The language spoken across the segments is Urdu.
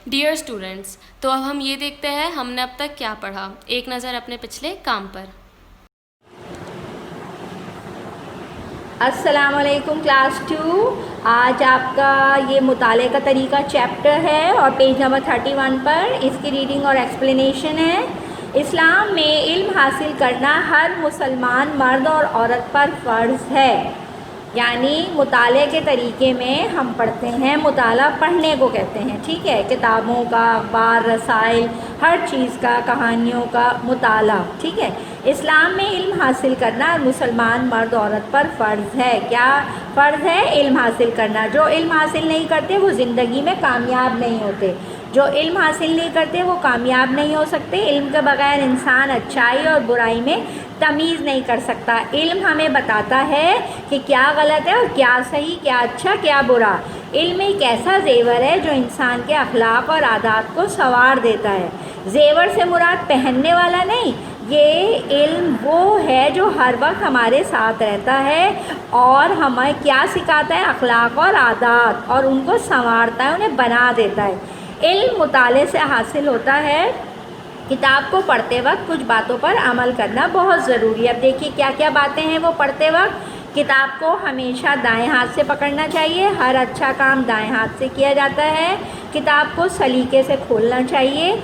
ڈیئر اسٹوڈنٹس، تو اب ہم یہ دیکھتے ہیں ہم نے اب تک کیا پڑھا، ایک نظر اپنے پچھلے کام پر۔ السلام علیکم کلاس 2۔ آج آپ کا یہ مطالعے کا طریقہ چیپٹر ہے اور پیج نمبر 31 پر اس کی ریڈنگ اور ایکسپلینیشن ہے۔ اسلام میں علم حاصل کرنا ہر مسلمان مرد اور عورت پر فرض ہے۔ یعنی مطالعے کے طریقے میں ہم پڑھتے ہیں، مطالعہ پڑھنے کو کہتے ہیں، ٹھیک ہے، کتابوں کا، اخبار، رسائل، ہر چیز کا، کہانیوں کا مطالعہ، ٹھیک ہے۔ اسلام میں علم حاصل کرنا مسلمان مرد عورت پر فرض ہے۔ کیا فرض ہے؟ علم حاصل کرنا۔ جو علم حاصل نہیں کرتے وہ زندگی میں کامیاب نہیں ہوتے، جو علم حاصل نہیں کرتے وہ کامیاب نہیں ہو سکتے۔ علم کے بغیر انسان اچھائی اور برائی میں تمیز نہیں کر سکتا۔ علم ہمیں بتاتا ہے کہ کیا غلط ہے اور کیا صحیح، کیا اچھا، کیا برا۔ علم ایک ایسا زیور ہے جو انسان کے اخلاق اور عادات کو سنوار دیتا ہے۔ زیور سے مراد پہننے والا نہیں، یہ علم وہ ہے جو ہر وقت ہمارے ساتھ رہتا ہے اور ہمیں کیا سکھاتا ہے؟ اخلاق اور عادات، اور ان کو سنوارتا ہے، انہیں بنا دیتا ہے۔ علم مطالعے سے حاصل ہوتا ہے۔ کتاب کو پڑھتے وقت کچھ باتوں پر عمل کرنا بہت ضروری ہے۔ اب دیکھیے کیا کیا باتیں ہیں وہ پڑھتے وقت۔ کتاب کو ہمیشہ دائیں ہاتھ سے پکڑنا چاہیے، ہر اچھا کام دائیں ہاتھ سے کیا جاتا ہے۔ کتاب کو سلیقے سے کھولنا چاہیے۔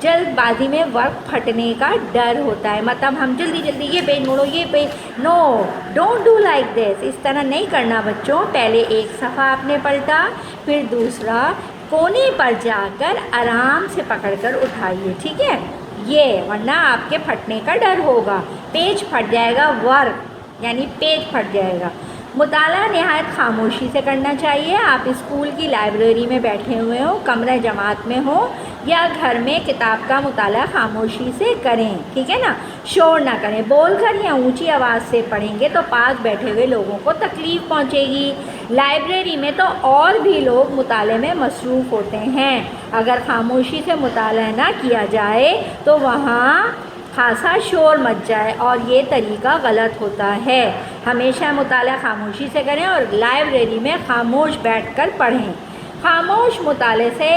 جلد بازی میں ورق پھٹنے کا ڈر ہوتا ہے، مطلب ہم جلدی جلدی یہ پیج موڑو، یہ page, no, don't do like this, اس طرح نہیں کرنا بچوں۔ پہلے ایک صفحہ آپ نے پلٹا، پھر دوسرا، کونے پر جا کر آرام سے پکڑ کر اٹھائیے، ٹھیک ہے، یہ، ورنہ آپ کے پھٹنے کا ڈر ہوگا، پیج پھٹ جائے گا، ورق یعنی پیج پھٹ جائے گا۔ مطالعہ نہایت خاموشی سے کرنا چاہیے۔ آپ اسکول کی لائبریری میں بیٹھے ہوئے ہوں، کمرہ جماعت میں ہوں یا گھر میں، کتاب کا مطالعہ خاموشی سے کریں، ٹھیک ہے نا، شور نہ کریں۔ بول کر یا اونچی آواز سے پڑھیں گے تو پاس بیٹھے ہوئے لوگوں کو تکلیف پہنچے گی۔ لائبریری میں تو اور بھی لوگ مطالعے میں مصروف ہوتے ہیں، اگر خاموشی سے مطالعہ نہ کیا جائے تو وہاں خاصا شور مچ جائے، اور یہ طریقہ غلط ہوتا ہے۔ ہمیشہ مطالعہ خاموشی سے کریں اور لائبریری میں خاموش بیٹھ کر پڑھیں۔ خاموش مطالعے سے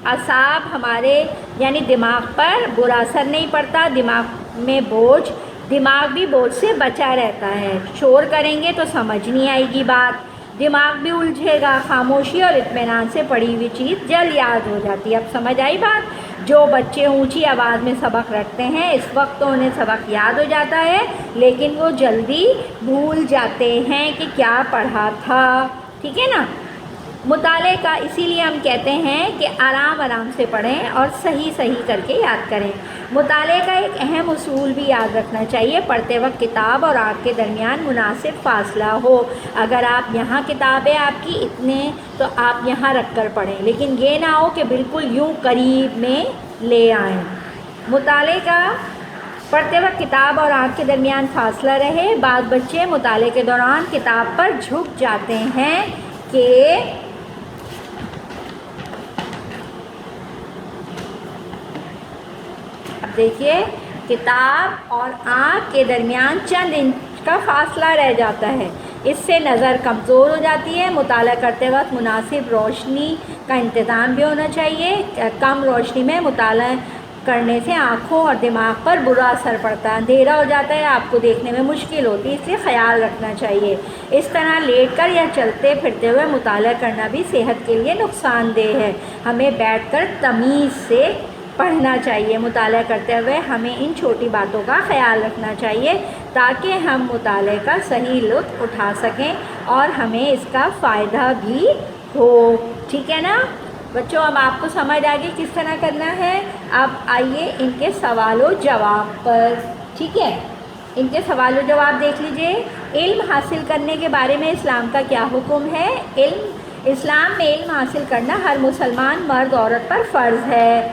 اعصاب ہمارے یعنی دماغ پر برا اثر نہیں پڑتا، دماغ بھی بوجھ سے بچا رہتا ہے۔ شور کریں گے تو سمجھ نہیں آئے گی بات، دماغ بھی الجھے گا۔ خاموشی اور اطمینان سے پڑھی ہوئی چیز جلد یاد ہو جاتی ہے۔ اب سمجھ آئی بات؟ جو بچے اونچی آواز میں سبق رکھتے ہیں اس وقت تو انہیں سبق یاد ہو جاتا ہے، لیکن وہ جلدی بھول جاتے ہیں کہ کیا پڑھا تھا، ٹھیک ہے نا۔ مطالعے کا اسی لیے ہم کہتے ہیں کہ آرام آرام سے پڑھیں اور صحیح کر کے یاد کریں۔ مطالعے کا ایک اہم اصول بھی یاد رکھنا چاہیے، پڑھتے وقت کتاب اور آنکھ کے درمیان مناسب فاصلہ ہو۔ اگر آپ یہاں کتاب ہے آپ کی اتنے، تو آپ یہاں رکھ کر پڑھیں، لیکن یہ نہ ہو کہ بالکل یوں قریب میں لے آئیں۔ مطالعے کا پڑھتے وقت کتاب اور آنکھ کے درمیان فاصلہ رہے۔ بعض بچے مطالعے کے دوران کتاب پر جھک جاتے ہیں کہ دیکھیے کتاب اور آنکھ کے درمیان چند انچ کا فاصلہ رہ جاتا ہے، اس سے نظر کمزور ہو جاتی ہے۔ مطالعہ کرتے وقت مناسب روشنی کا انتظام بھی ہونا چاہیے۔ کم روشنی میں مطالعہ کرنے سے آنکھوں اور دماغ پر برا اثر پڑتا ہے، اندھیرا ہو جاتا ہے، آپ کو دیکھنے میں مشکل ہوتی ہے، اس لیے خیال رکھنا چاہیے۔ اس طرح لیٹ کر یا چلتے پھرتے ہوئے مطالعہ کرنا بھی صحت کے لیے نقصان دہ ہے۔ ہمیں بیٹھ کر تمیز سے پڑھنا چاہیے۔ مطالعہ کرتے ہوئے ہمیں ان چھوٹی باتوں کا خیال رکھنا چاہیے تاکہ ہم مطالعے کا صحیح لطف اٹھا سکیں اور ہمیں اس کا فائدہ بھی ہو، ٹھیک ہے نا بچوں۔ اب آپ کو سمجھ آ گئی کس طرح کرنا ہے۔ اب آئیے ان کے سوال و جواب پر، ٹھیک ہے، ان کے سوال و جواب دیکھ لیجئے۔ علم حاصل کرنے کے بارے میں اسلام کا کیا حکم ہے؟ اسلام میں علم حاصل کرنا ہر مسلمان مرد عورت پر فرض ہے۔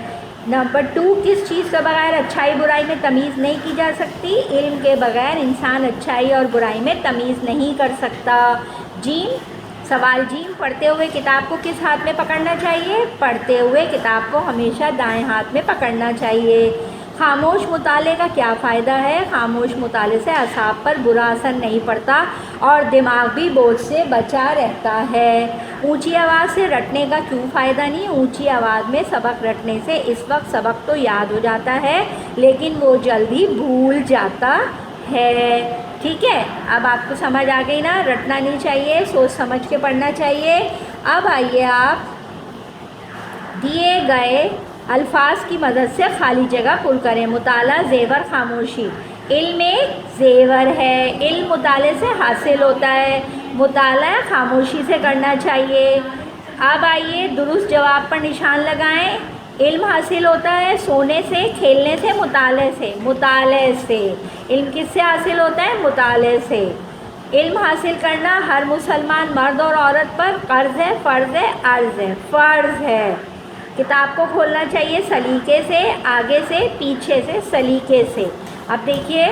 نمبر 2، کس چیز کے بغیر اچھائی برائی میں تمیز نہیں کی جا سکتی؟ علم کے بغیر انسان اچھائی اور برائی میں تمیز نہیں کر سکتا۔ سوال جیم، پڑھتے ہوئے کتاب کو کس ہاتھ میں پکڑنا چاہیے؟ پڑھتے ہوئے کتاب کو ہمیشہ دائیں ہاتھ میں پکڑنا چاہیے۔ خاموش مطالعے کا کیا فائدہ ہے؟ خاموش مطالعے سے اعصاب پر برا اثر نہیں پڑتا اور دماغ بھی بوجھ سے بچا رہتا ہے۔ اونچی آواز سے رٹنے کا کیوں فائدہ نہیں؟ اونچی آواز میں سبق رٹنے سے اس وقت سبق تو یاد ہو جاتا ہے لیکن وہ جلدی بھول جاتا ہے۔ ٹھیک ہے، اب آپ کو سمجھ آ گئی نا؟ رٹنا نہیں چاہیے، سوچ سمجھ کے پڑھنا چاہیے۔ اب آئیے آپ دیے گئے الفاظ کی مدد سے خالی جگہ پر کریں۔ مطالعہ زیور خاموشی۔ علم ایک زیور ہے، علم مطالعے سے حاصل ہوتا ہے، مطالعہ خاموشی سے کرنا چاہیے۔ اب آئیے درست جواب پر نشان لگائیں۔ علم حاصل ہوتا ہے سونے سے، کھیلنے سے، مطالعے سے؟ مطالعے سے۔ علم کس سے حاصل ہوتا ہے؟ مطالعے سے۔ علم حاصل کرنا ہر مسلمان مرد اور عورت پر قرض ہے، فرض ہے، عرض ہے؟ فرض ہے۔ کتاب کو کھولنا چاہیے سلیقے سے، آگے سے، پیچھے سے، سلیقے سے۔ اب دیکھیے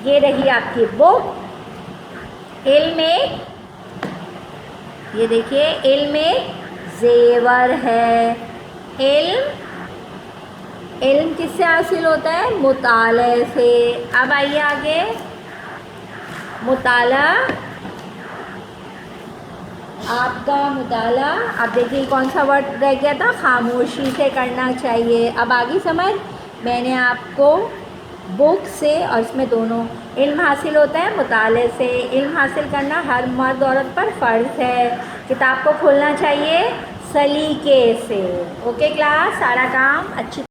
یہ رہی آپ کی بک۔ علم ایک، یہ دیکھیے علم ایک زیور ہے۔ علم کس سے حاصل ہوتا ہے؟ مطالعے سے۔ اب آئیے آگے، مطالعہ، آپ کا مطالعہ، اب دیکھیے کون سا ورڈ رہ گیا تھا؟ خاموشی سے کرنا چاہیے۔ اب آگے سمجھ، میں نے آپ کو بک سے اور اس میں دونوں، علم حاصل ہوتا ہے مطالعے سے، علم حاصل کرنا ہر مرد عورت پر فرض ہے، کتاب کو کھولنا چاہیے سلیقے سے۔ اوکے کلاس، سارا کام اچھی